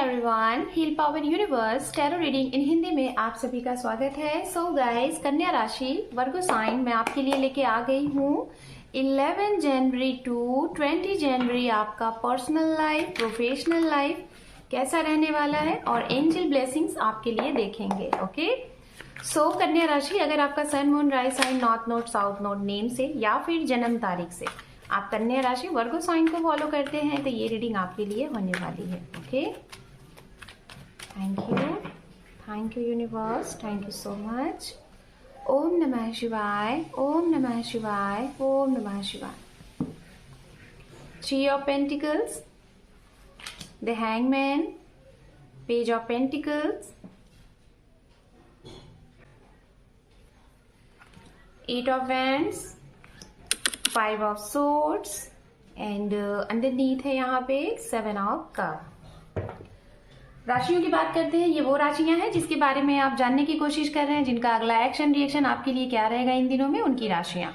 Everyone, heal power universe tarot reading in Hindi में आप सभी का स्वागत है। सो गाइस, कन्या राशि वर्गो साइन मैं आपके लिए लेके आ गई हूँ 11 जनवरी टू 20 जनवरी आपका पर्सनल लाइफ, प्रोफेशनल लाइफ कैसा रहने वाला है और एंजल ब्लेसिंग्स आपके लिए देखेंगे। ओके, सो कन्या राशि, अगर आपका sun moon rise sign north node south node name से या फिर जन्म तारीख से आप कन्या राशि वर्गो साइन को फॉलो करते हैं तो ये रीडिंग आपके लिए होने वाली है। Okay, thank you universe, thank you so much. ओम नमः शिवाय, ओम नमः शिवाय, ओम नमः शिवाय। Three of pentacles, the hangman, page of pentacles, eight of wands, five of swords and underneath है यहाँ पे 7 ऑफ कप। राशियों की बात करते हैं। ये वो राशियां हैं जिसके बारे में आप जानने की कोशिश कर रहे हैं, जिनका अगला एक्शन रिएक्शन आपके लिए क्या रहेगा इन दिनों में, उनकी राशियां।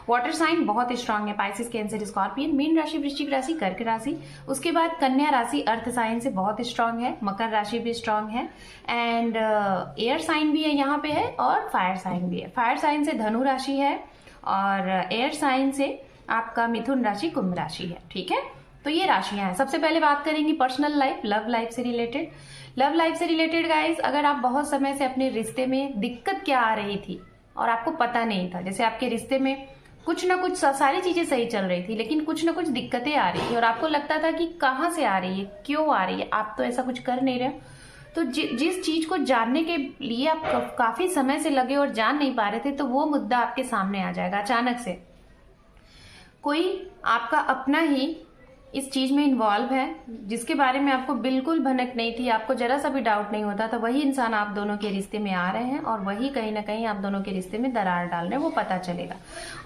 वाटर साइन बहुत स्ट्रांग है, पाइसिस, कैंसर, स्कॉर्पियन, मीन राशि, वृश्चिक राशि, कर्क राशि। उसके बाद कन्या राशि अर्थ साइन से बहुत स्ट्रांग है, मकर राशि भी स्ट्रांग है एंड एयर साइन भी है यहाँ पे है और फायर साइन भी है। फायर साइन से धनु राशि है और एयर साइन से आपका मिथुन राशि, कुंभ राशि है। ठीक है, तो ये राशियां हैं। सबसे पहले बात करेंगे पर्सनल लाइफ, लव लाइफ से रिलेटेड। लव लाइफ से रिलेटेड गाइस, अगर आप बहुत समय से अपने रिश्ते में दिक्कत क्या आ रही थी और आपको पता नहीं था, जैसे आपके रिश्ते में कुछ ना कुछ सारी चीजें सही चल रही थी लेकिन कुछ ना कुछ दिक्कतें आ रही थी और आपको लगता था कि कहाँ से आ रही है, क्यों आ रही है, आप तो ऐसा कुछ कर नहीं रहे। तो जिस चीज को जानने के लिए आप काफी समय से लगे और जान नहीं पा रहे थे, तो वो मुद्दा आपके सामने आ जाएगा। अचानक से कोई आपका अपना ही इस चीज में इन्वॉल्व है जिसके बारे में आपको बिल्कुल भनक नहीं थी, आपको जरा सा भी डाउट नहीं होता था, वही इंसान आप दोनों के रिश्ते में आ रहे हैं और वही कहीं ना कहीं आप दोनों के रिश्ते में दरार डाल रहे हैं, वो पता चलेगा।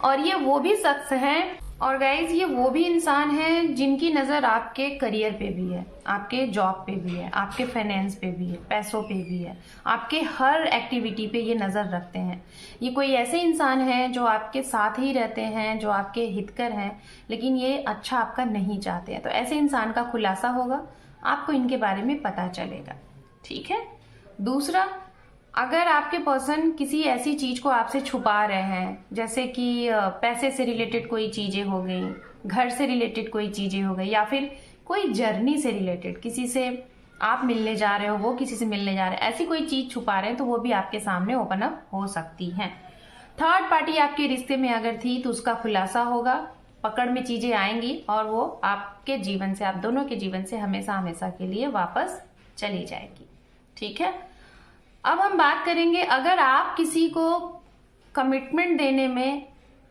और ये वो भी शख्स हैं और गाइज ये वो भी इंसान है जिनकी नजर आपके करियर पे भी है, आपके जॉब पे भी है, आपके फाइनेंस पे भी है, पैसों पे भी है, आपके हर एक्टिविटी पे ये नजर रखते हैं। ये कोई ऐसे इंसान हैं जो आपके साथ ही रहते हैं, जो आपके हितकर हैं, लेकिन ये अच्छा आपका नहीं चाहते हैं। तो ऐसे इंसान का खुलासा होगा, आपको इनके बारे में पता चलेगा। ठीक है, दूसरा, अगर आपके पर्सन किसी ऐसी चीज को आपसे छुपा रहे हैं, जैसे कि पैसे से रिलेटेड कोई चीजें हो गई, घर से रिलेटेड कोई चीजें हो गई, या फिर कोई जर्नी से रिलेटेड किसी से आप मिलने जा रहे हो, वो किसी से मिलने जा रहे हैं, ऐसी कोई चीज छुपा रहे हैं, तो वो भी आपके सामने ओपन अप हो सकती है। थर्ड पार्टी आपके रिश्ते में अगर थी तो उसका खुलासा होगा, पकड़ में चीजें आएंगी और वो आपके जीवन से, आप दोनों के जीवन से हमेशा हमेशा के लिए वापस चली जाएगी। ठीक है, अब हम बात करेंगे, अगर आप किसी को कमिटमेंट देने में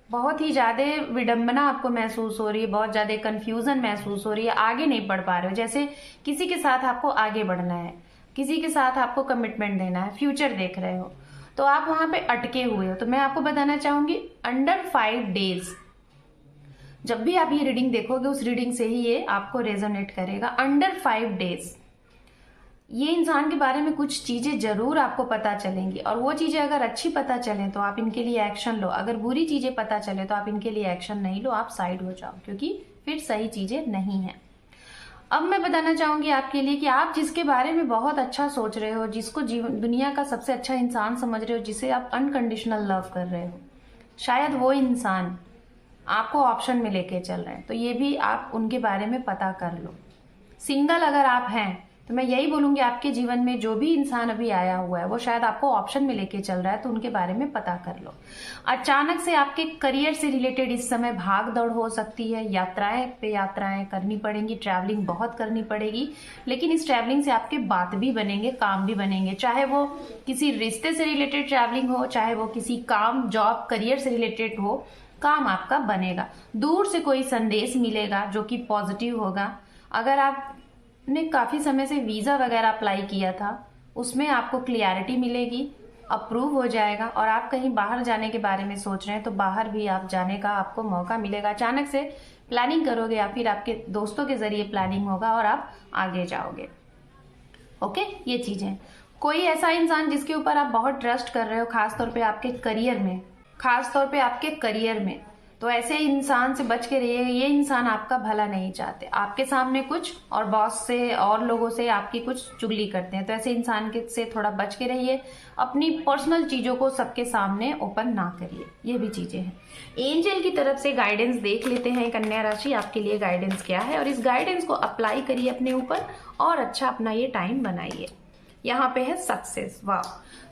बहुत ही ज्यादा विडंबना आपको महसूस हो रही है, बहुत ज्यादा कंफ्यूजन महसूस हो रही है, आगे नहीं बढ़ पा रहे हो, जैसे किसी के साथ आपको आगे बढ़ना है, किसी के साथ आपको कमिटमेंट देना है, फ्यूचर देख रहे हो, तो आप वहां पे अटके हुए हो, तो मैं आपको बताना चाहूंगी अंडर 5 डेज, जब भी आप ये रीडिंग देखोगे उस रीडिंग से ही ये आपको रेजोनेट करेगा। अंडर 5 डेज ये इंसान के बारे में कुछ चीजें जरूर आपको पता चलेंगी और वो चीजें अगर अच्छी पता चले तो आप इनके लिए एक्शन लो, अगर बुरी चीजें पता चले तो आप इनके लिए एक्शन नहीं लो, आप साइड हो जाओ, क्योंकि फिर सही चीजें नहीं है। अब मैं बताना चाहूंगी आपके लिए कि आप जिसके बारे में बहुत अच्छा सोच रहे हो, जिसको जीवन दुनिया का सबसे अच्छा इंसान समझ रहे हो, जिसे आप अनकंडीशनल लव कर रहे हो, शायद वो इंसान आपको ऑप्शन में लेके चल रहे हैं, तो ये भी आप उनके बारे में पता कर लो। सिंगल अगर आप हैं तो मैं यही बोलूंगी, आपके जीवन में जो भी इंसान अभी आया हुआ है वो शायद आपको ऑप्शन में लेके चल रहा है, तो उनके बारे में पता कर लो। अचानक से आपके करियर से रिलेटेड इस समय भाग दौड़ हो सकती है, यात्राएं पे यात्राएं करनी पड़ेंगी, ट्रैवलिंग बहुत करनी पड़ेगी, लेकिन इस ट्रैवलिंग से आपके बात भी बनेंगे, काम भी बनेंगे, चाहे वो किसी रिश्ते से रिलेटेड ट्रैवलिंग हो, चाहे वो किसी काम, जॉब, करियर से रिलेटेड हो, काम आपका बनेगा। दूर से कोई संदेश मिलेगा जो कि पॉजिटिव होगा। अगर आपने काफी समय से वीजा वगैरह अप्लाई किया था, उसमें आपको क्लियरिटी मिलेगी, अप्रूव हो जाएगा और आप कहीं बाहर जाने के बारे में सोच रहे हैं तो बाहर भी आप जाने का आपको मौका मिलेगा। अचानक से प्लानिंग करोगे या फिर आपके दोस्तों के जरिए प्लानिंग होगा और आप आगे जाओगे। ओके, ये चीजें। कोई ऐसा इंसान जिसके ऊपर आप बहुत ट्रस्ट कर रहे हो, खासतौर पे आपके करियर में, तो ऐसे इंसान से बच के रहिए, ये इंसान आपका भला नहीं चाहते, आपके सामने कुछ और बॉस से और लोगों से आपकी कुछ चुगली करते हैं। तो ऐसे इंसान के से थोड़ा बच के रहिए, अपनी पर्सनल चीजों को सबके सामने ओपन ना करिए, ये भी चीजें हैं। एंजल की तरफ से गाइडेंस देख लेते हैं कन्या राशि, आपके लिए गाइडेंस क्या है, और इस गाइडेंस को अप्लाई करिए अपने ऊपर और अच्छा अपना ये टाइम बनाइए। यहाँ पे है सक्सेस, वाह।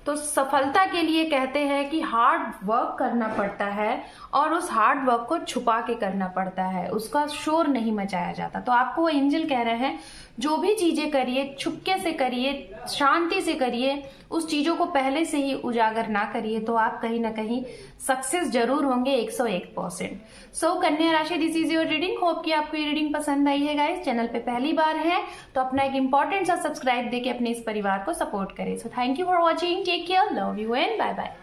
तो सफलता के लिए कहते हैं कि हार्ड वर्क करना पड़ता है और उस हार्ड वर्क को छुपा के करना पड़ता है, उसका शोर नहीं मचाया जाता। तो आपको वो एंजल कह रहे हैं जो भी चीजें करिए छुपके से करिए, शांति से करिए, उस चीजों को पहले से ही उजागर ना करिए, तो आप कहीं ना कहीं सक्सेस जरूर होंगे 101%। सो कन्या राशि, this is your reading. Hope कि आपको ये रीडिंग पसंद आई है गाइस। चैनल पे पहली बार है तो अपना एक इंपॉर्टेंट सा सब्सक्राइब देके अपने इस परिवार को सपोर्ट करें। So thank you for watching, take care, love you and bye bye.